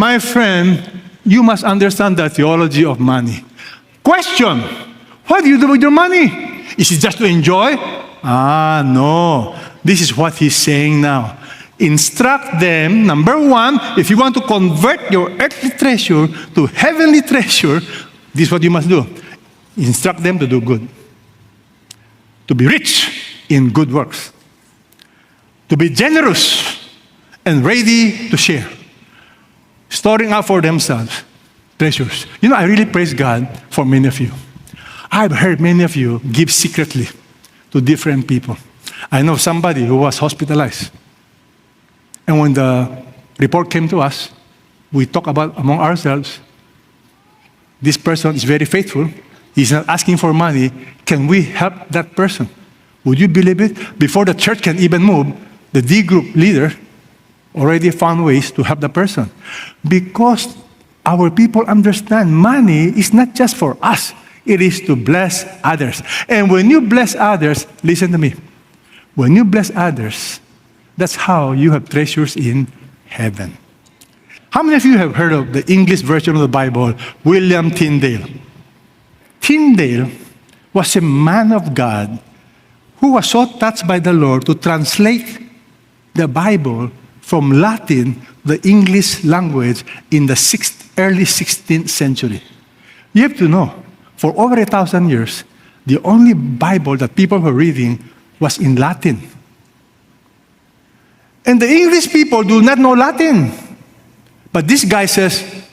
My friend, you must understand the theology of money. Question, what do you do with your money? Is it just to enjoy? No. This is what he's saying now. Instruct them, number one, if you want to convert your earthly treasure to heavenly treasure, this is what you must do. Instruct them to do good. To be rich in good works. To be generous and ready to share. Storing up for themselves treasures. I really praise God for many of you. I've heard many of you give secretly to different people. I know somebody who was hospitalized. And when the report came to us, we talked about among ourselves, this person is very faithful. He's not asking for money. Can we help that person? Would you believe it? Before the church can even move, the D group leader already found ways to help the person. Because our people understand money is not just for us. It is to bless others. And when you bless others, listen to me. When you bless others, that's how you have treasures in heaven. How many of you have heard of the English version of the Bible, William Tyndale? Tyndale was a man of God who was so touched by the Lord to translate the Bible from Latin, the English language, in the early 16th century. You have to know, for over 1,000 years, the only Bible that people were reading was in Latin. And the English people do not know Latin. But this guy says,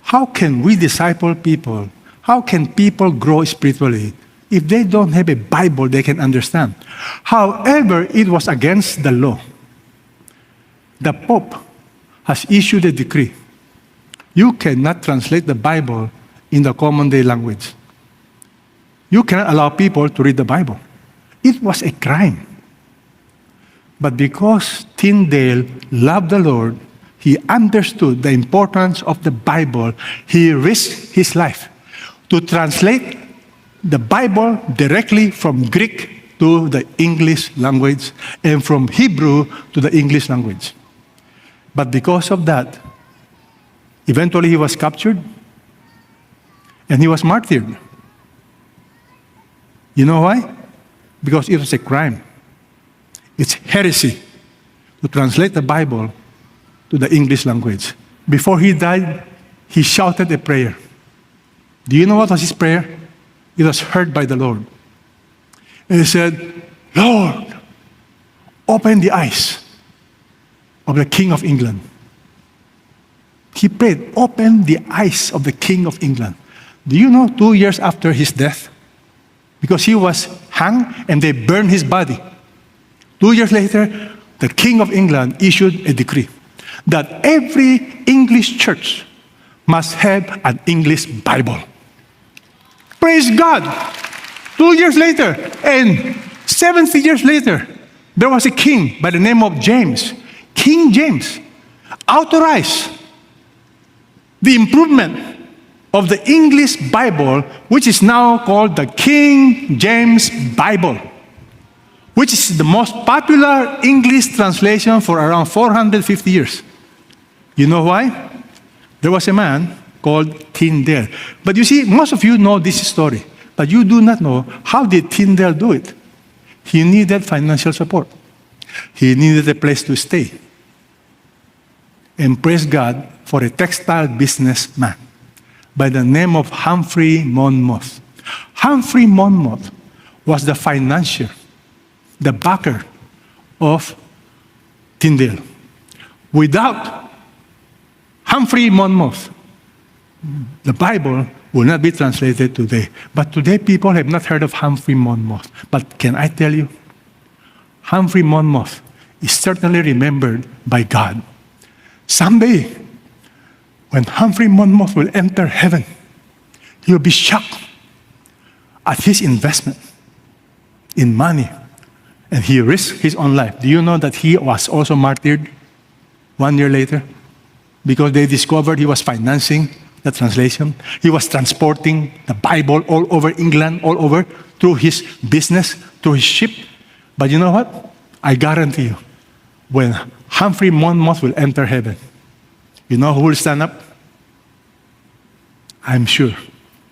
how can we disciple people? How can people grow spiritually if they don't have a Bible they can understand? However, it was against the law. The Pope has issued a decree. You cannot translate the Bible in the common day language. You cannot allow people to read the Bible. It was a crime. But because Tyndale loved the Lord, he understood the importance of the Bible. He risked his life to translate the Bible directly from Greek to the English language and from Hebrew to the English language. But because of that, eventually he was captured and he was martyred. You know why? Because it was a crime. It's heresy to translate the Bible to the English language. Before he died, he shouted a prayer. Do you know what was his prayer? It was heard by the Lord. And he said, Lord, open the eyes of the King of England. He prayed, open the eyes of the King of England. Do you know 2 years after his death? Because he was hanged and they burned his body. 2 years later, the King of England issued a decree that every English church must have an English Bible. Praise God! 2 years later, and 70 years later, there was a king by the name of James. King James authorized the improvement of the English Bible, which is now called the King James Bible, which is the most popular English translation for around 450 years. You know why? There was a man called Tyndale. But you see, most of you know this story, but you do not know how did Tyndale do it. He needed financial support. He needed a place to stay. And praise God for a textile businessman by the name of Humphrey Monmouth. Humphrey Monmouth was the financier, the backer of Tyndale. Without Humphrey Monmouth, the Bible will not be translated today. But today people have not heard of Humphrey Monmouth. But can I tell you, Humphrey Monmouth is certainly remembered by God. Someday, when Humphrey Monmouth will enter heaven, he will be shocked at his investment in money. And he risked his own life. Do you know that he was also martyred 1 year later? Because they discovered he was financing the translation. He was transporting the Bible all over England, all over, through his business, through his ship. But you know what? I guarantee you, when Humphrey Monmouth will enter heaven, You know who will stand up? I'm sure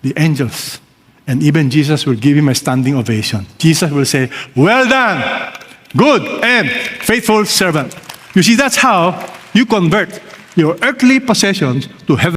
the angels. And even Jesus will give him a standing ovation. Jesus will say, well done, good and faithful servant. You see, that's how you convert your earthly possessions to heaven.